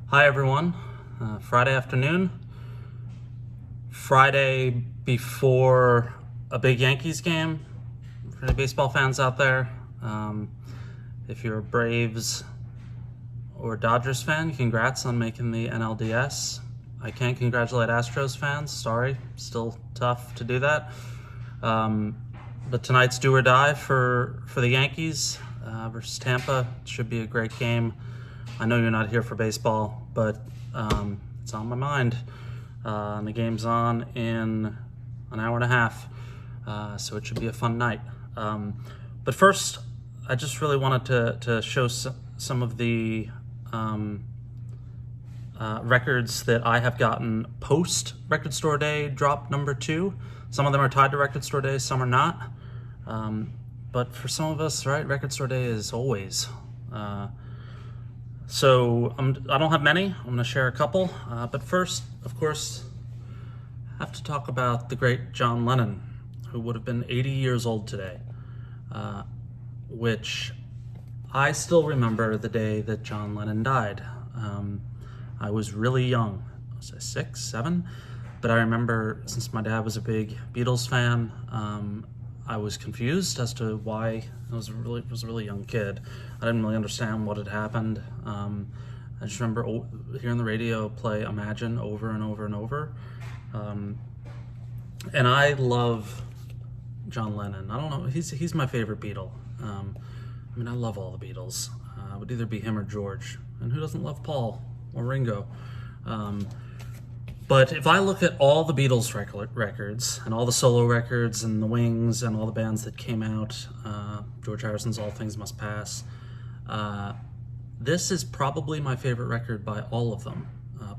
Hi everyone, Friday afternoon, Friday before a big Yankees game. For the baseball fans out there, if you're a Braves or Dodgers fan, congrats on making the NLDS. I can't congratulate Astros fans, sorry, still tough to do that. But tonight's do or die for the Yankees versus Tampa. It should be a great game. I know you're not here for baseball, but it's on my mind. And the game's on in an hour and a half, so it should be a fun night. But first, I just really wanted to show some of the records that I have gotten post Record Store Day drop number 2. Some of them are tied to Record Store Day, some are not. But for some of us, right, Record Store Day is always. So I don't have many. I'm going to share a couple. But first, of course, I have to talk about the great John Lennon, who would have been 80 years old today, which I still remember the day that John Lennon died. I was really young. Was I 6, 7? But I remember, since my dad was a big Beatles fan, I was confused as to why. I was a really young kid. I didn't really understand what had happened. I just remember hearing the radio play Imagine over and over and over. And I love John Lennon. I don't know, he's my favorite Beatle. I mean, I love all the Beatles. It would either be him or George. And who doesn't love Paul or Ringo? But if I look at all the Beatles records and all the solo records and the Wings and all the bands that came out, George Harrison's All Things Must Pass, this is probably my favorite record by all of them.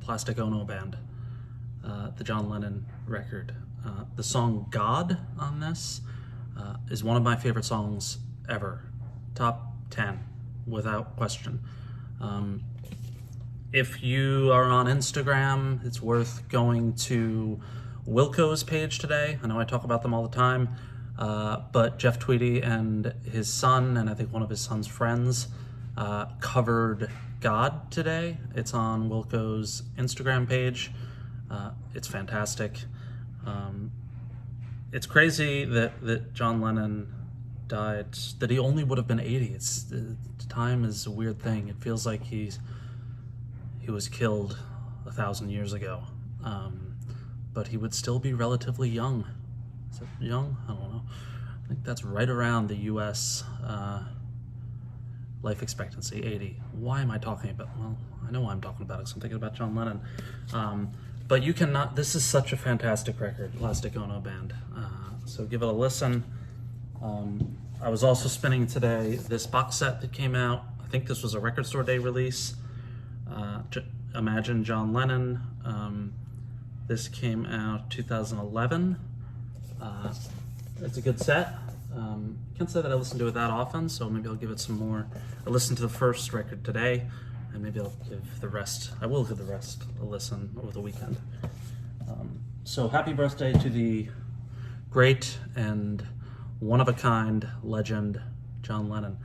Plastic Ono Band, the John Lennon record. The song God on this is one of my favorite songs ever. Top 10, without question. If you are on Instagram, it's worth going to Wilco's page today. I know I talk about them all the time, but Jeff Tweedy and his son, and I think one of his son's friends, covered God today. It's on Wilco's Instagram page. It's fantastic. It's crazy that John Lennon died, that he only would have been 80. Time is a weird thing. It feels like he was killed 1,000 years ago, but he would still be relatively young. Is it young? I don't know. I think that's right around the U.S. Life expectancy, 80. Why am I talking about? Well, I know why I'm talking about it, because I'm thinking about John Lennon. But you cannot. This is such a fantastic record, Plastic Ono Band. So give it a listen. I was also spinning today this box set that came out. I think this was a Record Store Day release. Imagine John Lennon. This came out 2011. It's a good set. Can't say that I listen to it that often, so maybe I'll give it some more. I listened to the first record today, and maybe I'll give the rest. I will give the rest a listen over the weekend. So happy birthday to the great and one-of-a-kind legend John Lennon.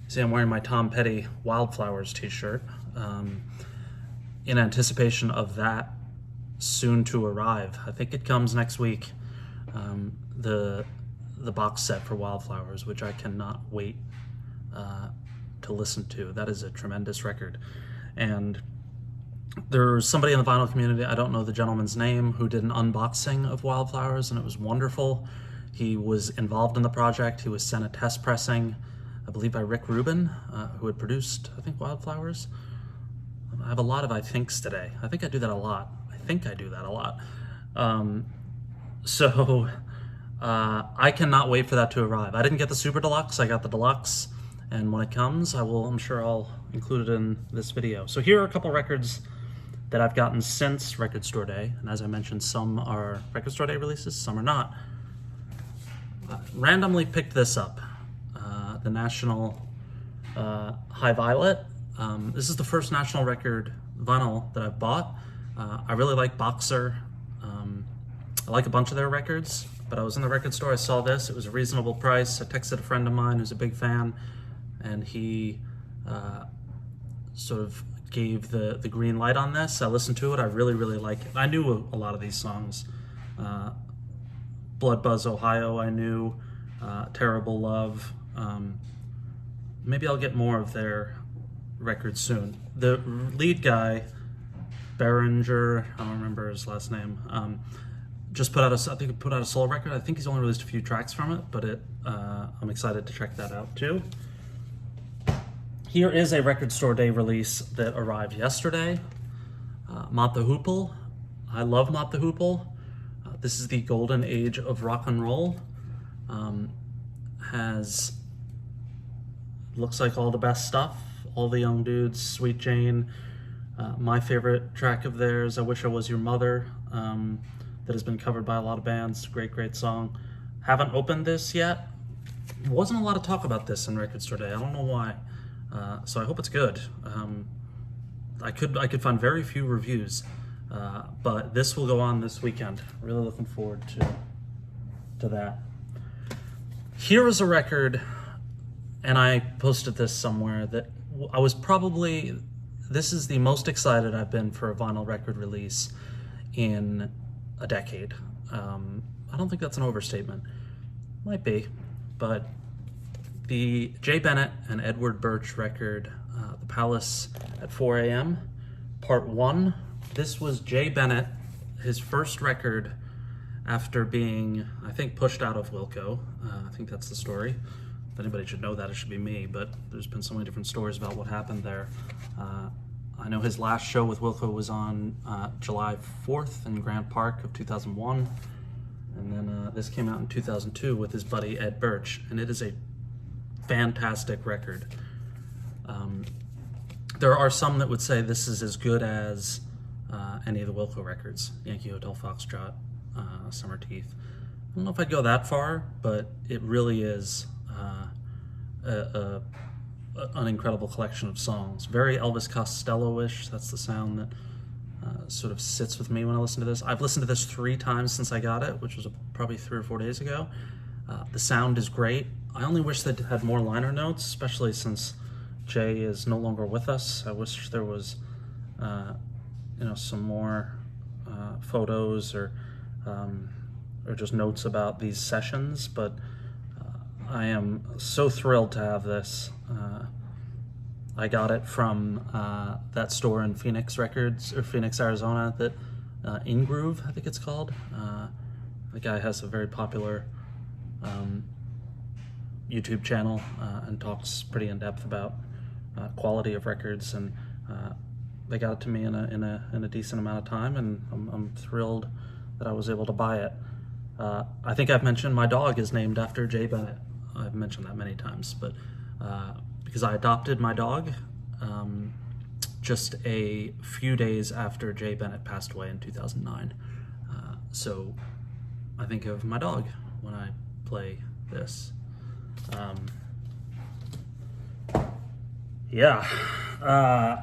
See, I'm wearing my Tom Petty Wildflowers t-shirt in anticipation of that soon to arrive. I think it comes next week, the box set for Wildflowers, which I cannot wait to listen to. That is a tremendous record. And there's somebody in the vinyl community, I don't know the gentleman's name, who did an unboxing of Wildflowers, and it was wonderful. He was involved in the project. He was sent a test pressing, I believe by Rick Rubin, who had produced, I think, Wildflowers. I have a lot of I thinks today. I think I do that a lot. So I cannot wait for that to arrive. I didn't get the Super Deluxe, I got the Deluxe, and when it comes, I'm sure I'll include it in this video. So here are a couple records that I've gotten since Record Store Day, and as I mentioned, some are Record Store Day releases, some are not. Randomly picked this up, the National High Violet. This is the first National record vinyl that I've bought. I really like Boxer. I like a bunch of their records, but I was in the record store, I saw this, it was a reasonable price. I texted a friend of mine who's a big fan, and he sort of gave the green light on this. I listened to it. I really, really like it. I knew a lot of these songs. Blood Buzz, Ohio, I knew. Terrible Love. Maybe I'll get more of their records soon. The lead guy, Behringer, I don't remember his last name, just put out a solo record. I think he's only released a few tracks from it, but I'm excited to check that out too. Here is a Record Store Day release that arrived yesterday. Mott the Hoople. I love Mott the Hoople. This is the golden age of rock and roll. Looks like all the best stuff. All the Young Dudes, Sweet Jane. My favorite track of theirs, I Wish I Was Your Mother, that has been covered by a lot of bands. Great, great song. Haven't opened this yet. Wasn't a lot of talk about this in Record Store Day. I don't know why. So I hope it's good. I could find very few reviews, but this will go on this weekend. Really looking forward to that. Here is a record, and I posted this somewhere, that this is the most excited I've been for a vinyl record release in a decade. I don't think that's an overstatement. Might be, but the Jay Bennett and Edward Burch record, The Palace at 4 a.m., Part 1. This was Jay Bennett, his first record after being, I think, pushed out of Wilco. I think that's the story. If anybody should know that, it should be me, but there's been so many different stories about what happened there. I know his last show with Wilco was on July 4th in Grant Park of 2001, and then this came out in 2002 with his buddy Ed Burch, and it is a fantastic record. There are some that would say this is as good as any of the Wilco records, Yankee Hotel Foxtrot, Summer Teeth. I don't know if I'd go that far, but it really is an incredible collection of songs. Very Elvis Costello-ish. That's the sound that sort of sits with me when I listen to this. I've listened to this 3 times since I got it, which was probably 3 or 4 days ago. The sound is great. I only wish they'd had more liner notes, especially since Jay is no longer with us. I wish there was some more photos or just notes about these sessions, but I am so thrilled to have this. I got it from that store in Phoenix, Arizona, that In Groove, I think it's called. The guy has a very popular YouTube channel and talks pretty in depth about quality of records, and they got it to me in a decent amount of time, and I'm thrilled that I was able to buy it. I think I've mentioned my dog is named after Jay Bennett. I've mentioned that many times, but because I adopted my dog just a few days after Jay Bennett passed away in 2009. So I think of my dog when I play this.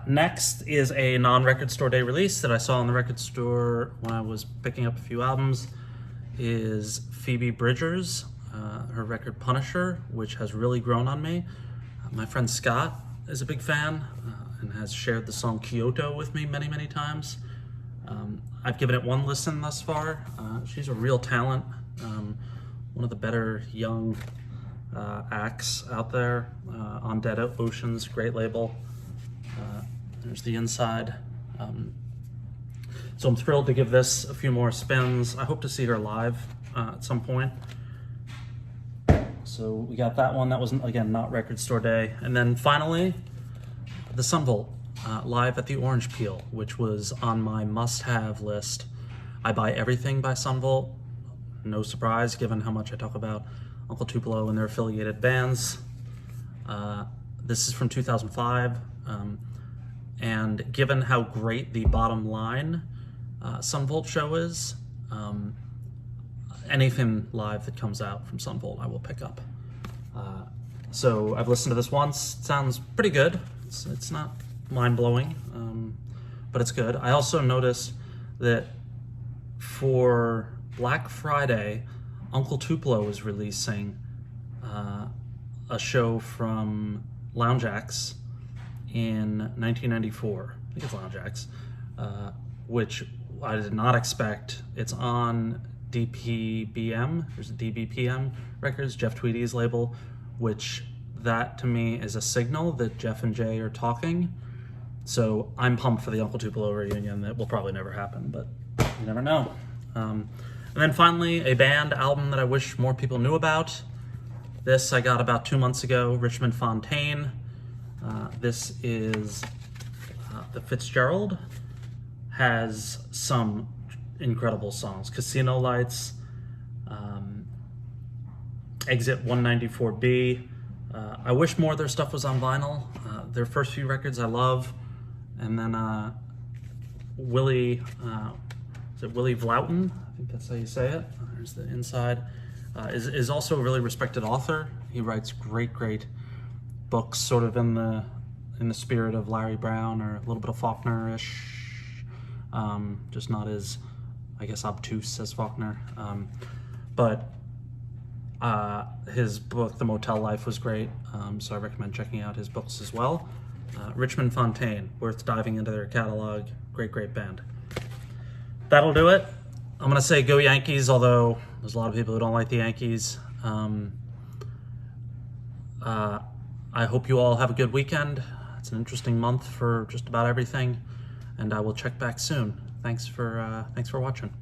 Next is a non-Record Store Day release that I saw in the record store when I was picking up a few albums. Is Phoebe Bridgers, her record Punisher, which has really grown on me. My friend Scott is a big fan and has shared the song Kyoto with me many, many times. I've given it 1 listen thus far. She's a real talent, one of the better young acts out there on Dead Oceans, great label. There's the inside. So I'm thrilled to give this a few more spins. I hope to see her live at some point. So we got that one. That was, again, not Record Store Day. And then finally, the Sunvolt live at the Orange Peel, which was on my must-have list. I buy everything by Sunvolt. No surprise, given how much I talk about Uncle Tupelo and their affiliated bands. This is from 2005. And given how great the bottom line Sunvolt show is, anything live that comes out from Sunvolt I will pick up. So I've listened to this once. It sounds pretty good. It's not mind-blowing, but it's good. I also noticed that for Black Friday, Uncle Tupelo is releasing a show from Lounge Acts in 1994. think it's Lounge Acts, which I did not expect. It's on DPBM, there's a DBPM Records, Jeff Tweedy's label, which that to me is a signal that Jeff and Jay are talking. So I'm pumped for the Uncle Tupelo reunion. That will probably never happen, but you never know. And then finally, a band album that I wish more people knew about. This I got about 2 months ago, Richmond Fontaine. This is the Fitzgerald. Has some incredible songs. Casino Lights, Exit 194B. I wish more of their stuff was on vinyl. Their first few records I love. And then Willie, is it Willie Vlautin? I think that's how you say it. There's the inside. Is also a really respected author. He writes great books, sort of in the spirit of Larry Brown or a little bit of Faulkner-ish. Just not as, I guess, obtuse as Faulkner. But his book, The Motel Life, was great, so I recommend checking out his books as well. Richmond Fontaine, worth diving into their catalog. Great band. That'll do it. I'm going to say go Yankees, although there's a lot of people who don't like the Yankees. I hope you all have a good weekend. It's an interesting month for just about everything, and I will check back soon. Thanks for watching.